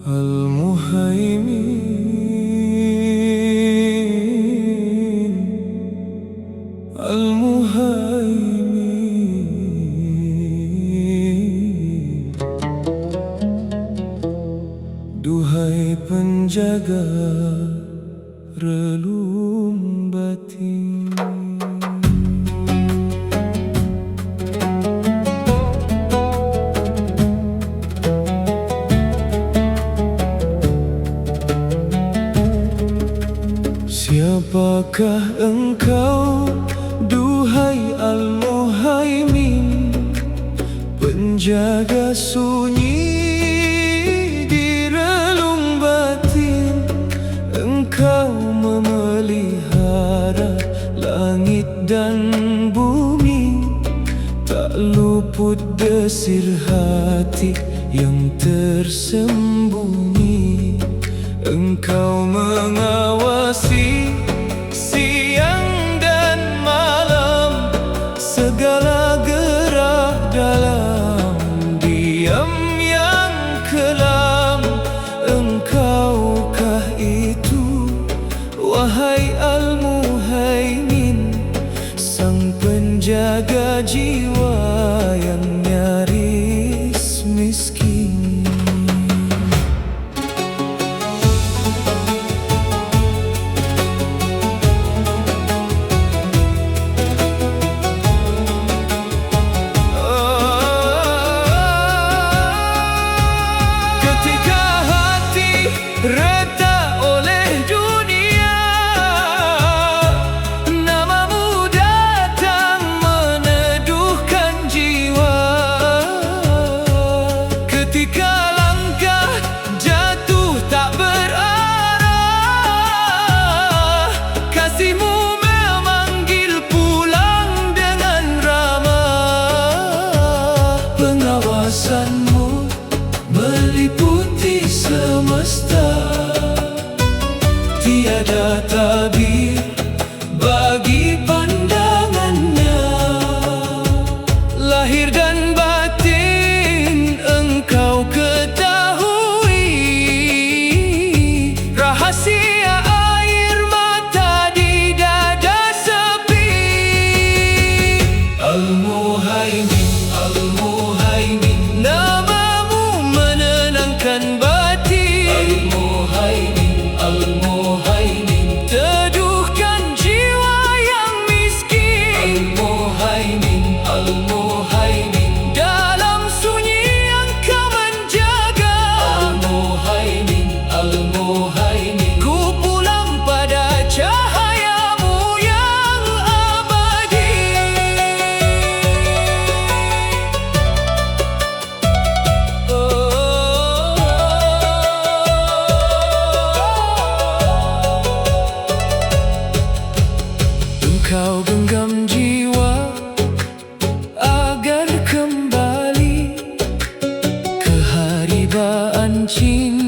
Al-Muhaimin, Al-Muhaimin, duhai penjaga relung batin. Siapakah engkau, duhai Al-Muhaimin, penjaga sunyi di relung batin? Engkau memelihara langit dan bumi, tak luput desir hati yang tersembunyi. Engkau mengawasi siang dan malam, segala gerak dalam diam yang kelam. Engkaukah itu, wahai Al-Muhaimin, sang penjaga jiwa yang nyaris miskin? Retak oleh dunia, namamu datang meneduhkan jiwa. Ketika langkah jatuh tak berarah, kasihmu memanggil pulang dengan ramah. Pengawasanmu meliputi semesta, tiada tabir bagi pandangannya. Lahir dan batin engkau ketahui, rahasia air mata di dada sepi. Al-Muhaimin, Al-Muhaimin, namamu menenangkan batin. Al-Muhaimin, Al-Muhaimin, teduhkan jiwa yang miskin. Al-Muhaimin, Al-Muhaimin, dalam sunyi engkau menjaga. Al-Muhaimin, Al-Muhaimin, ku pulang pada cahayamu yang abadi. Engkau genggam jiwa agar kembali keharibaan cinta.